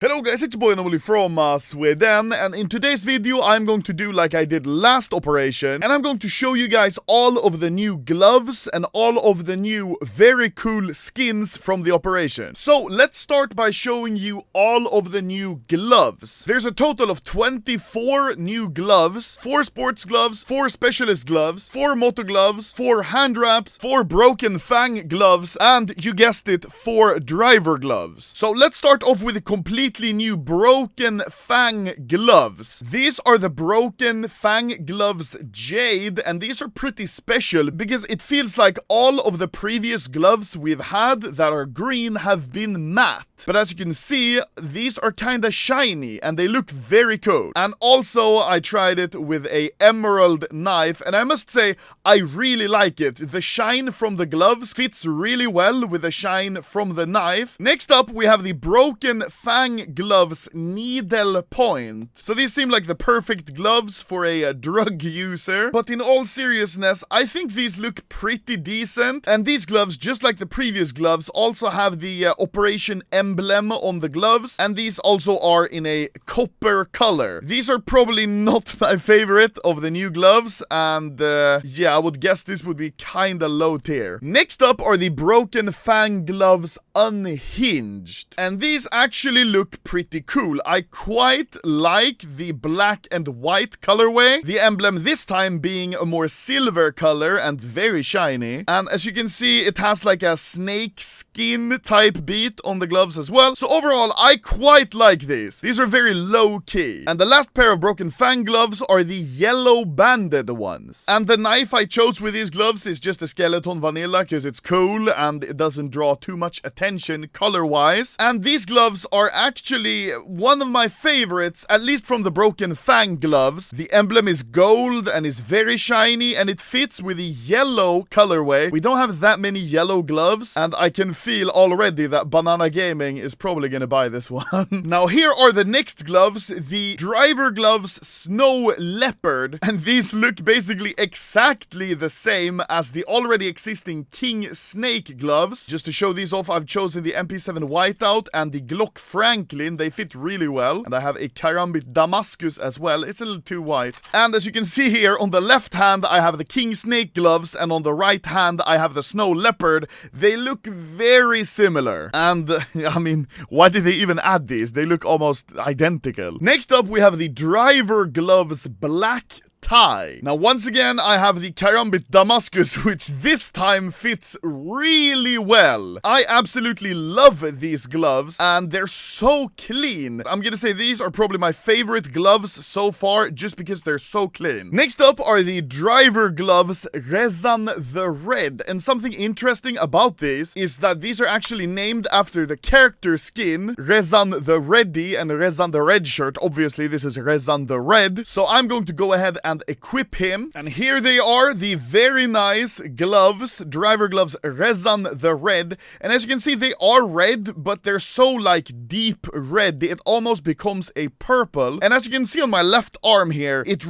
Hello guys, it's your boy Normally from Sweden, and in today's video I'm going to do like I did last operation, and I'm going to show you guys all of the new gloves and all of the new very cool skins from the operation. So let's start by showing you all of the new gloves. There's a total of 24 new gloves, 4 sports gloves, 4 specialist gloves, 4 moto gloves, 4 hand wraps, 4 broken Fang gloves, and you guessed it, 4 driver gloves. So let's start off with a completely new broken Fang gloves. These are the broken Fang gloves Jade, and these are pretty special because it feels like all of the previous gloves we've had that are green have been matte. But as you can see, these are kinda shiny and they look very cool. And also I tried it with a emerald knife, and I must say I really like it. The shine from the gloves fits really well with the shine from the knife. Next up we have the broken Fang gloves needle point. So these seem like the perfect gloves for a drug user, but in all seriousness I think these look pretty decent. And these gloves, just like the previous gloves, also have the operation emblem on the gloves, and these also are in a copper color. These are probably not my favorite of the new gloves, and yeah, I would guess this would be kinda low tier. Next up are the broken Fang gloves unhinged, and these actually look pretty cool. I quite like the black and white colorway, the emblem this time being a more silver color and very shiny. And as you can see, it has like a snake skin type beat on the gloves as well. So overall, I quite like these. These are very low key. And the last pair of broken Fang gloves are the yellow banded ones. And the knife I chose with these gloves is just a skeleton vanilla because it's cool and it doesn't draw too much attention color-wise. And these gloves are actually one of my favorites, at least from the broken Fang gloves. The emblem is gold and is very shiny, and it fits with the yellow colorway. We don't have that many yellow gloves, and I can feel already that Banana Gaming is probably gonna buy this one. Now here are the next gloves, the driver gloves Snow Leopard, and these look basically exactly the same as the already existing King Snake gloves. Just to show these off, I've chosen the MP7 Whiteout and the Glock Franklin. They fit really well, and I have a Karambit Damascus as well. It's a little too white. And as you can see here, on the left hand I have the King Snake gloves, and on the right hand I have the Snow Leopard. They look very similar, and I mean, why did they even add these? They look almost identical. Next up we have the driver gloves black tie. Now once again I have the Karambit Damascus, which this time fits really well. I absolutely love these gloves, and they're so clean. I'm gonna say these are probably my favorite gloves so far, just because they're so clean. Next up are the driver gloves Rezan the Red, and something interesting about these is that these are actually named after the character skin Rezan the Reddy and Rezan the Red shirt. Obviously this is Rezan the Red, so I'm going to go ahead and equip him. And here they are, the very nice gloves, driver gloves Rezan the Red. And as you can see, they are red, but they're so like deep red, it almost becomes a purple. And as you can see on my left arm here, it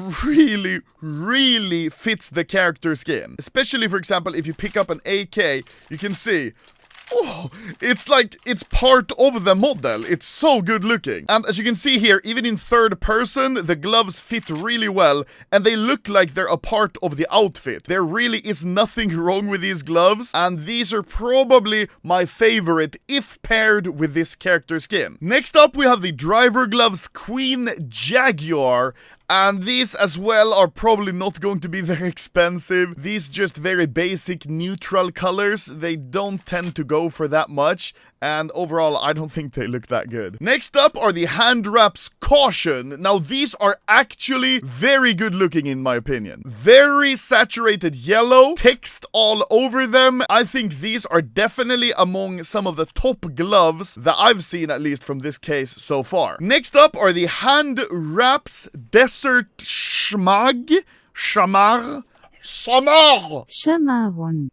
really fits the character skin. Especially, for example, if you pick up an AK, you can see, oh, it's like it's part of the model. It's so good looking. And as you can see here, even in third person, the gloves fit really well, and they look like they're a part of the outfit. There really is nothing wrong with these gloves, and these are probably my favorite if paired with this character skin. Next up, we have the driver gloves Queen Jaguar. And these as well are probably not going to be very expensive. These just very basic neutral colors. They don't tend to go for that much. And overall, I don't think they look that good. Next up are the hand wraps Caution. Now, these are actually very good looking in my opinion. Very saturated yellow, text all over them. I think these are definitely among some of the top gloves that I've seen, at least from this case so far. Next up are the hand wraps Desert Shamar. شماغ.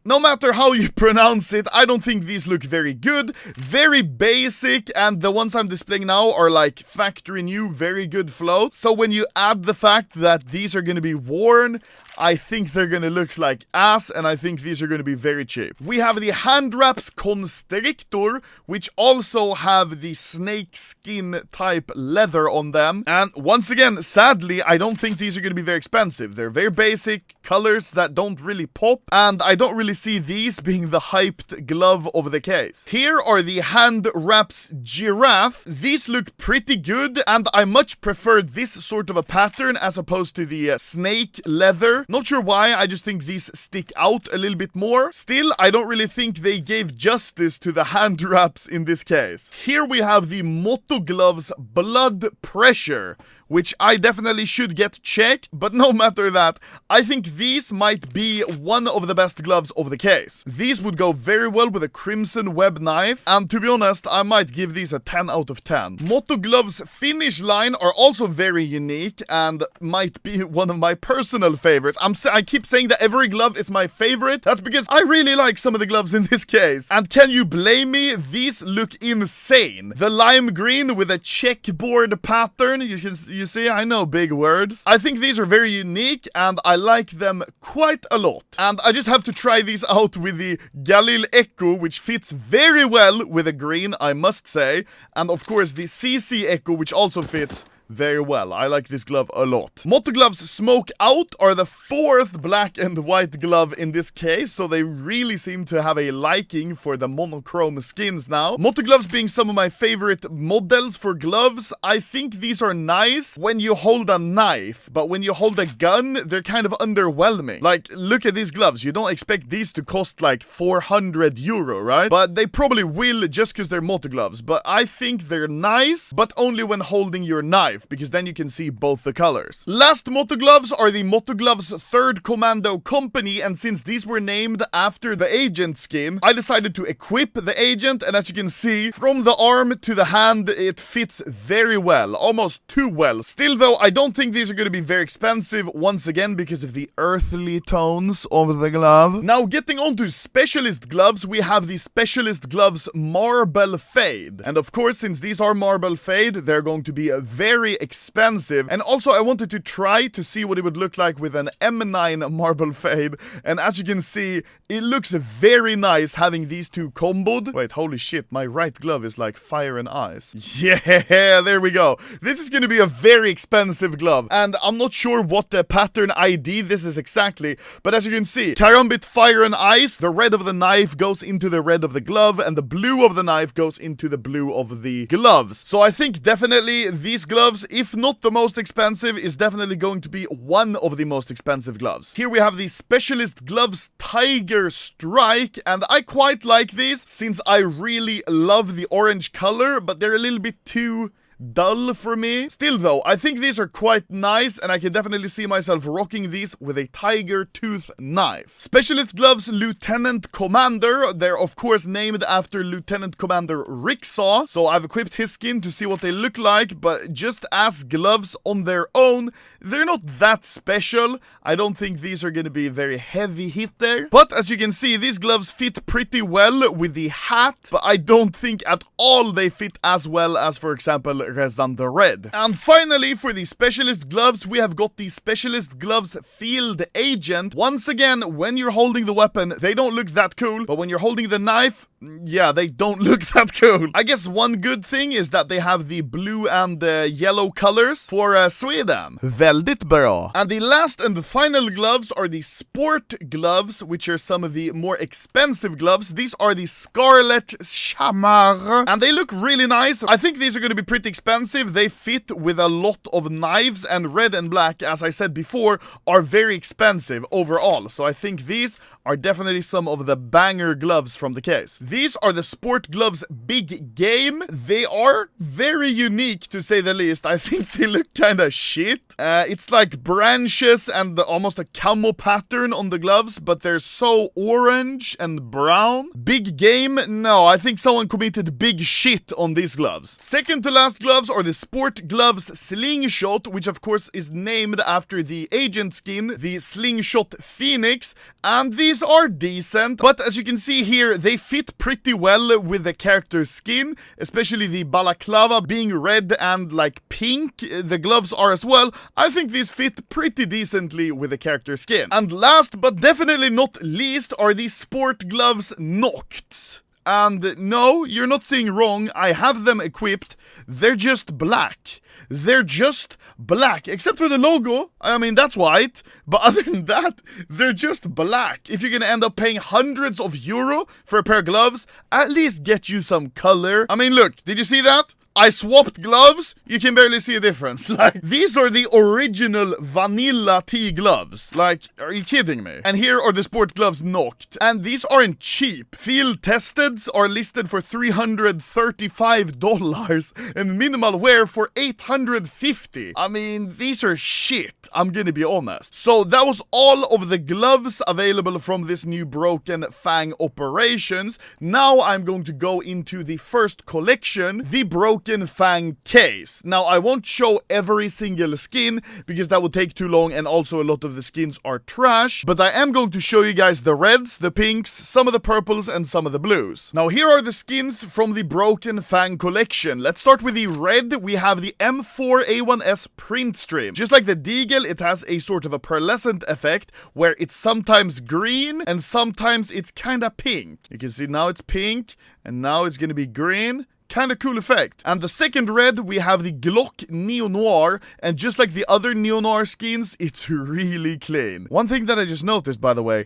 No matter how you pronounce it, I don't think these look very good. Very basic, and the ones I'm displaying now are like factory new, very good float. So when you add the fact that these are going to be worn, I think they're gonna look like ass, and I think these are gonna be very cheap. We have the hand wraps Constrictor, which also have the snake skin type leather on them. And once again, sadly, I don't think these are gonna be very expensive. They're very basic colors that don't really pop, and I don't really see these being the hyped glove of the case. Here are the hand wraps Giraffe. These look pretty good, and I much prefer this sort of a pattern as opposed to the snake leather. Not sure why, I just think these stick out a little bit more. Still, I don't really think they gave justice to the hand wraps in this case. Here we have the Moto Gloves Blood Pressure, which I definitely should get checked, but no matter that, I think these might be one of the best gloves of the case. These would go very well with a crimson web knife, and to be honest, I might give these a 10 out of 10. Moto Gloves Finish Line are also very unique and might be one of my personal favorites. I keep saying that every glove is my favorite. That's because I really like some of the gloves in this case. And can you blame me? These look insane. The lime green with a checkboard pattern. You see, I know big words. I think these are very unique and I like them quite a lot. And I just have to try these out with the Galil Echo, which fits very well with the green, I must say. And of course the CC Echo, which also fits very well. I like this glove a lot. Moto Gloves Smoke Out are the fourth black and white glove in this case, so they really seem to have a liking for the monochrome skins now. Moto Gloves being some of my favorite models for gloves, I think these are nice when you hold a knife, but when you hold a gun, they're kind of underwhelming. Like, look at these gloves. You don't expect these to cost like 400 euro, right? But they probably will just because they're Moto Gloves, but I think they're nice, but only when holding your knife, because then you can see both the colors. Last Moto Gloves are the Moto Gloves 3rd Commando Company, and since these were named after the agent skin, I decided to equip the agent, and as you can see, from the arm to the hand, it fits very well, almost too well. Still though, I don't think these are going to be very expensive, once again, because of the earthly tones of the glove. Now, getting on to specialist gloves, we have the Specialist Gloves Marble Fade. And of course, since these are Marble Fade, they're going to be a very expensive, and also I wanted to try to see what it would look like with an M9 Marble Fade, and as you can see, it looks very nice having these two comboed. Wait, holy shit, my right glove is like fire and ice. Yeah, there we go. This is gonna be a very expensive glove, and I'm not sure what the pattern ID this is exactly, but as you can see, Karambit Fire and Ice, the red of the knife goes into the red of the glove, and the blue of the knife goes into the blue of the gloves. So I think definitely these gloves, if not the most expensive, is definitely going to be one of the most expensive gloves. Here we have the Specialist Gloves Tiger Strike, and I quite like these since I really love the orange color, but they're a little bit too dull for me. Still though, I think these are quite nice, and I can definitely see myself rocking these with a tiger tooth knife. Specialist Gloves Lieutenant Commander, they're of course named after Lieutenant Commander Ricksaw, so I've equipped his skin to see what they look like, but just as gloves on their own, they're not that special. I don't think these are gonna be a very heavy hitter, but as you can see, these gloves fit pretty well with the hat, but I don't think at all they fit as well as, for example, Resanda Red. And finally, for the Specialist Gloves, we have got the Specialist Gloves Field Agent. Once again, when you're holding the weapon, they don't look that cool, but when you're holding the knife, yeah, they don't look that cool. I guess one good thing is that they have the blue and yellow colors for Sweden. Väldigt bra. And the last and the final gloves are the Sport Gloves, which are some of the more expensive gloves. These are the Scarlet Chamar, and they look really nice. I think these are going to be pretty expensive. They fit with a lot of knives, and red and black, as I said before, are very expensive overall. So I think these are definitely some of the banger gloves from the case. These are the Sport Gloves Big Game. They are very unique, to say the least. I think they look kind of shit. It's like branches and almost a camo pattern on the gloves, but they're so orange and brown. Big Game? No, I think someone committed big shit on these gloves. Second to last gloves are the Sport Gloves Slingshot, which of course is named after the agent skin, the Slingshot Phoenix, and these are decent, but as you can see here, they fit pretty well with the character's skin, especially the balaclava being red and like pink. The gloves are as well. I think these fit pretty decently with the character's skin. And last but definitely not least are the Sport Gloves Nocts. And no, you're not seeing wrong, I have them equipped. They're just black. They're just black, except for the logo. I mean, that's white, but other than that, they're just black. If you're gonna end up paying hundreds of euro for a pair of gloves, at least get you some color. I mean, look, did you see that? I swapped gloves, you can barely see a difference. Like, these are the original vanilla tea gloves. Like, are you kidding me? And here are the Sport Gloves Noct. And these aren't cheap. Field tested are listed for $335 and minimal wear for $850. I mean, these are shit, I'm gonna be honest. So that was all of the gloves available from this new Broken Fang operations. Now I'm going to go into the first collection, the Broken Fang case. Now, I won't show every single skin because that would take too long, and also a lot of the skins are trash, but I am going to show you guys the reds, the pinks, some of the purples, and some of the blues. Now, here are the skins from the Broken Fang collection. Let's start with the red. We have the M4A1S print stream. Just like the Deagle, it has a sort of a pearlescent effect where it's sometimes green and sometimes it's kind of pink. You can see now it's pink and now it's gonna be green. Kind of cool effect. And the second red, we have the Glock Neo Noir, and just like the other Neo Noir skins, it's really clean. One thing that I just noticed, by the way,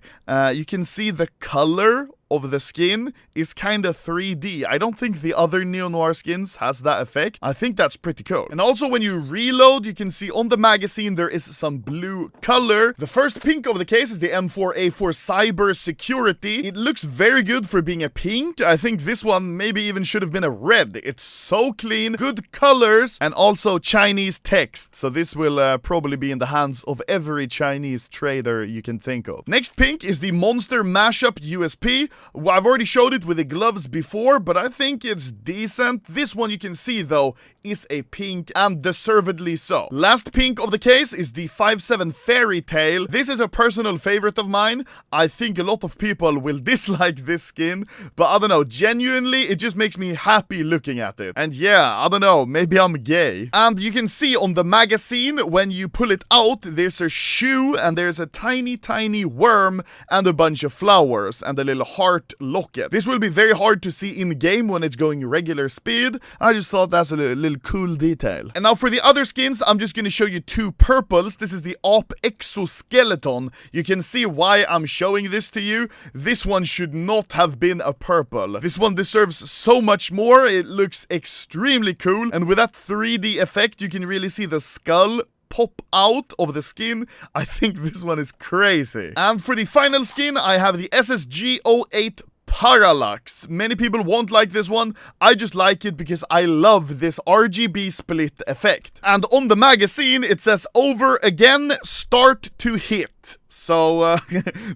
you can see the color of the skin is kind of 3D. I don't think the other Neo-Noir skins has that effect. I think that's pretty cool. And also when you reload, you can see on the magazine there is some blue color. The first pink of the case is the M4A4 Cyber Security. It looks very good for being a pink. I think this one maybe even should have been a red. It's so clean, good colors, and also Chinese text. So this will probably be in the hands of every Chinese trader you can think of. Next pink is the Monster Mashup USP. I've already showed it with the gloves before, but I think it's decent. This one you can see, though, is a pink, and deservedly so. Last pink of the case is the 5.7 Fairy Tale. This is a personal favorite of mine. I think a lot of people will dislike this skin, but I don't know, genuinely, it just makes me happy looking at it. And yeah, I don't know, maybe I'm gay. And you can see on the magazine, when you pull it out, there's a shoe, and there's a tiny, tiny worm, and a bunch of flowers, and a little heart locket. This will be very hard to see in game when it's going regular speed. I just thought that's a little cool detail. And now for the other skins, I'm just gonna show you two purples. This is the Op Exoskeleton. You can see why I'm showing this to you. This one should not have been a purple. This one deserves so much more. It looks extremely cool, and with that 3D effect, you can really see the skull pop out of the skin. I think this one is crazy. And for the final skin, I have the SSG08 Parallax. Many people won't like this one. I just like it because I love this RGB split effect. And on the magazine, it says over again, start to hit. So,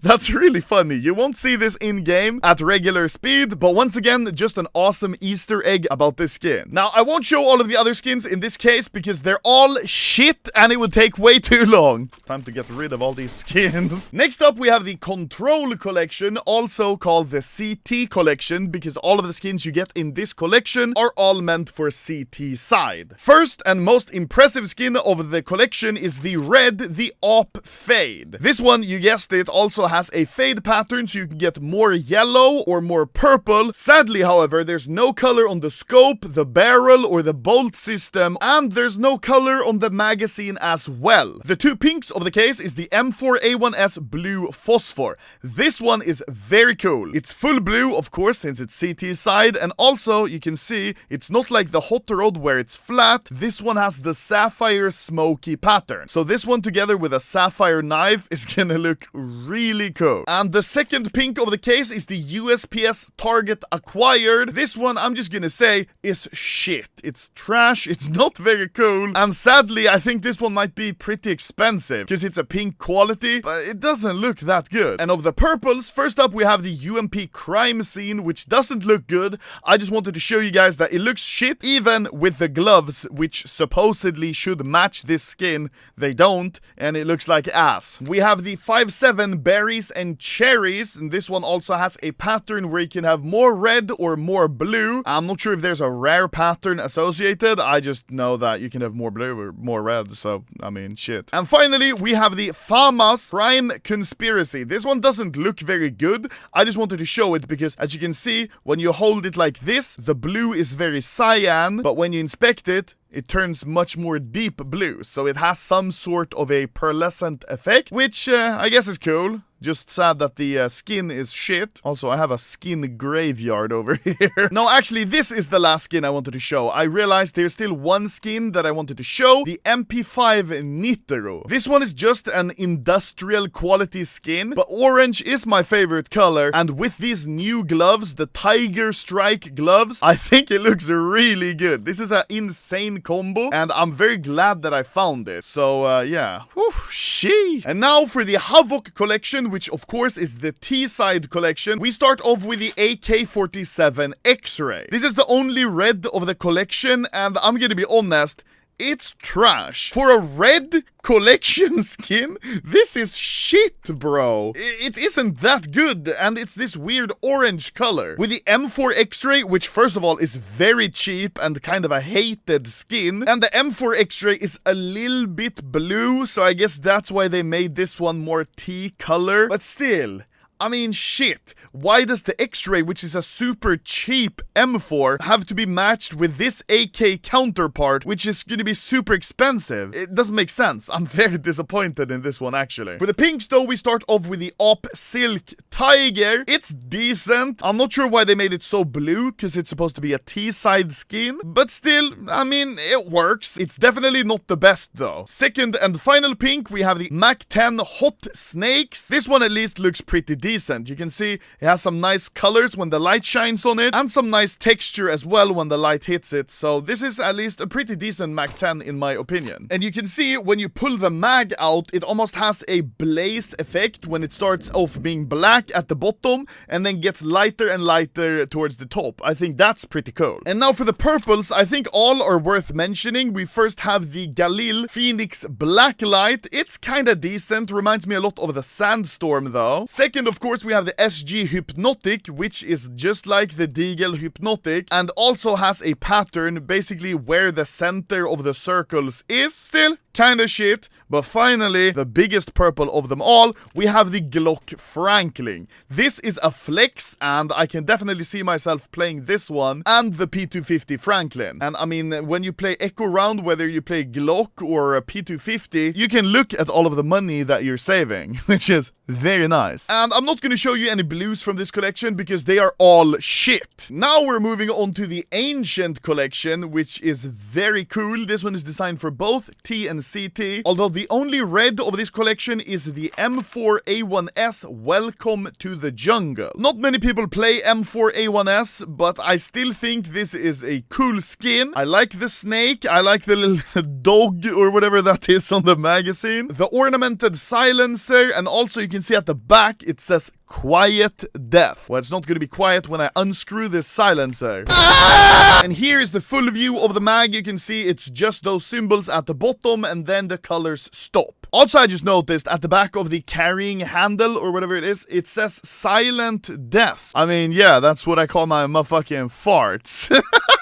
that's really funny. You won't see this in-game at regular speed, but once again, just an awesome Easter egg about this skin. Now, I won't show all of the other skins in this case because they're all shit and it would take way too long. Time to get rid of all these skins. Next up, we have the Control Collection, also called the CT Collection, because all of the skins you get in this collection are all meant for CT side. First and most impressive skin of the collection is the red, the Op Fade. This one, you guessed it, also has a fade pattern, so you can get more yellow or more purple. Sadly, however, there's no color on the scope, the barrel, or the bolt system, and there's no color on the magazine as well. The two pinks of the case is the M4A1S Blue Phosphor. This one is very cool. It's full blue, of course, since it's CT side, and also, you can see, it's not like the Hot Rod where it's flat. This one has the sapphire smoky pattern. So this one together with a sapphire knife is gonna look really cool. And the second pink of the case is the USPS Target Acquired. This one, I'm just gonna say, is shit. It's trash, it's not very cool, and sadly, I think this one might be pretty expensive, because it's a pink quality, but it doesn't look that good. And of the purples, first up we have the UMP Crime Scene, which doesn't look good. I just wanted to show you guys that it looks shit, even with the gloves, which supposedly should match this skin. They don't, and it looks like ass. We have the 5-7 Berries and Cherries, and this one also has a pattern where you can have more red or more blue. I'm not sure if there's a rare pattern associated. I just know that you can have more blue or more red, so, I mean, shit. And finally, we have the FAMAS Crime Conspiracy. This one doesn't look very good. I just wanted to show it because, as you can see, when you hold it like this, the blue is very cyan, but when you inspect it, it turns much more deep blue, so it has some sort of a pearlescent effect, which I guess is cool. Just sad that the skin is shit. Also, I have a skin graveyard over here. No, actually, this is the last skin I wanted to show. I realized there's still one skin that I wanted to show, the MP5 Nitro. This one is just an industrial quality skin, but orange is my favorite color, and with these new gloves, the Tiger Strike gloves, I think it looks really good. This is an insane combo, and I'm very glad that I found this. So, yeah. Whew, she. And now for the Havoc collection, which of course is the T-side collection. We start off with the AK-47 X-Ray. This is the only red of the collection, and I'm gonna be honest, it's trash. For a red collection skin, this is shit, bro. It isn't that good, and it's this weird orange color. With the M4 X-Ray, which first of all is very cheap and kind of a hated skin, and the M4 X-Ray is a little bit blue, so I guess that's why they made this one more tea color, but still, I mean, shit. Why does the X-Ray, which is a super cheap M4, have to be matched with this AK counterpart, which is gonna be super expensive? It doesn't make sense. I'm very disappointed in this one, actually. For the pinks, though, we start off with the Op Silk Tiger. It's decent. I'm not sure why they made it so blue, because it's supposed to be a T-side skin, but still, I mean, it works. It's definitely not the best, though. Second and final pink, we have the Mac 10 Hot Snakes. This one at least looks pretty decent. You can see it has some nice colors when the light shines on it, and some nice texture as well when the light hits it, so this is at least a pretty decent Mac 10 in my opinion. And you can see when you pull the mag out, it almost has a blaze effect when it starts off being black at the bottom and then gets lighter and lighter towards the top. I think that's pretty cool. And now for the purples, I think all are worth mentioning. We first have the Galil Phoenix Blacklight. It's kinda decent, reminds me a lot of the Sandstorm though. Second, of course, we have the SG Hypnotic, which is just like the Deagle Hypnotic, and also has a pattern basically where the center of the circles is. Still kinda shit. But finally, the biggest purple of them all, we have the Glock Franklin. This is a flex, and I can definitely see myself playing this one and the P250 Franklin. And I mean, when you play Echo Round, whether you play Glock or a P250, you can look at all of the money that you're saving, which is very nice. And I'm not gonna show you any blues from this collection because they are all shit. Now we're moving on to the Ancient collection, which is very cool. This one is designed for both T and CT, although the only red of this collection is the M4A1S Welcome to the Jungle. Not many people play M4A1S, but I still think this is a cool skin. I like the snake, I like the little dog or whatever that is on the magazine, the ornamented silencer, and also you can see at the back it says Quiet Death. Well, it's not gonna be quiet when I unscrew this silencer. And here is the full view of the mag. You can see it's just those symbols at the bottom and then the colors stop. Also, I just noticed at the back of the carrying handle or whatever it is, it says Silent Death. I mean, yeah, that's what I call my motherfucking farts.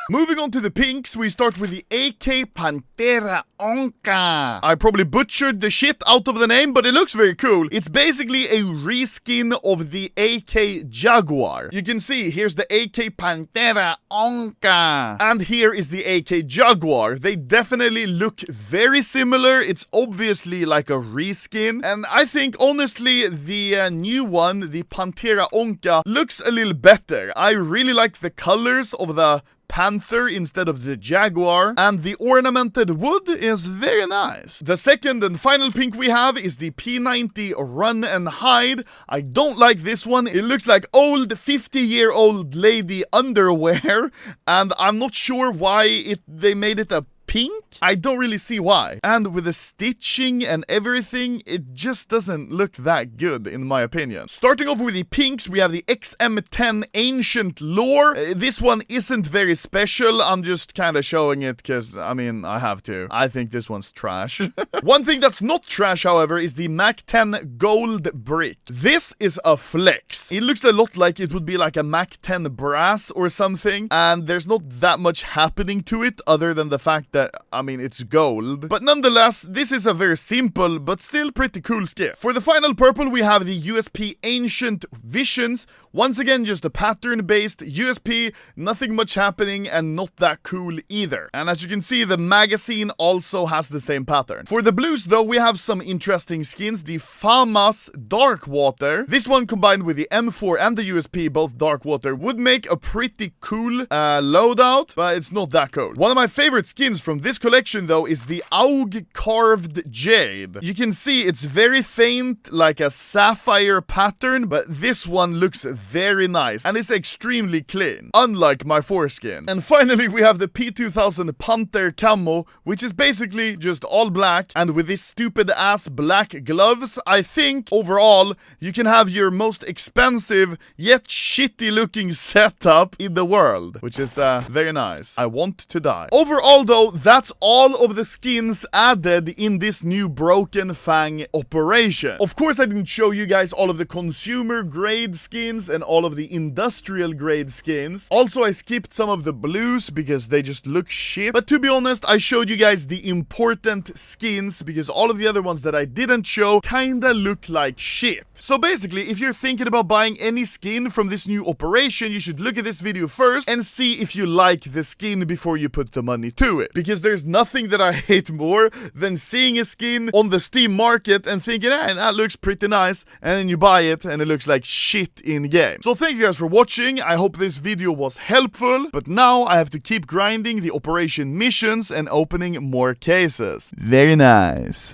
Moving on to the pinks, we start with the AK Pantera Onca. I probably butchered the shit out of the name, but it looks very cool. It's basically a reskin of the AK Jaguar. You can see, here's the AK Pantera Onca. And here is the AK Jaguar. They definitely look very similar. It's obviously like a reskin. And I think, honestly, the new one, the Pantera Onca, looks a little better. I really like the colors of the panther instead of the jaguar, and the ornamented wood is very nice. The second and final pink we have is the P90 Run and Hide. I don't like this one. It looks like old 50-year-old lady underwear, and I'm not sure why they made it a pink? I don't really see why. And with the stitching and everything, it just doesn't look that good in my opinion. Starting off with the pinks, we have the XM10 Ancient Lore. This one isn't very special. I'm just kind of showing it because, I mean, I have to. I think this one's trash. One thing that's not trash, however, is the Mac 10 Gold Brick. This is a flex. It looks a lot like it would be like a Mac 10 Brass or something, and there's not that much happening to it other than the fact that, I mean, it's gold. But nonetheless, this is a very simple but still pretty cool skiff. For the final purple, we have the USP Ancient Visions. Once again, just a pattern-based USP, nothing much happening and not that cool either. And as you can see, the magazine also has the same pattern. For the blues, though, we have some interesting skins. The Famas Dark Water. This one combined with the M4 and the USP, both Dark Water, would make a pretty cool loadout, but it's not that cool. One of my favorite skins from this collection, though, is the Aug Carved Jade. You can see it's very faint, like a sapphire pattern, but this one looks very nice and it's extremely clean, unlike my foreskin. And finally, we have the P2000 Panther Camo, which is basically just all black, and with this stupid ass black gloves, I think overall you can have your most expensive yet shitty looking setup in the world, which is very nice. I want to die. Overall, though, that's all of the skins added in this new Broken Fang operation. Of course, I didn't show you guys all of the consumer grade skins and all of the industrial grade skins. Also, I skipped some of the blues because they just look shit. But to be honest, I showed you guys the important skins because all of the other ones that I didn't show kinda look like shit. So basically, if you're thinking about buying any skin from this new operation, you should look at this video first and see if you like the skin before you put the money to it. Because there's nothing that I hate more than seeing a skin on the Steam market and thinking, that looks pretty nice, and then you buy it and it looks like shit in game. So thank you guys for watching. I hope this video was helpful, but now I have to keep grinding the operation missions and opening more cases. Very nice.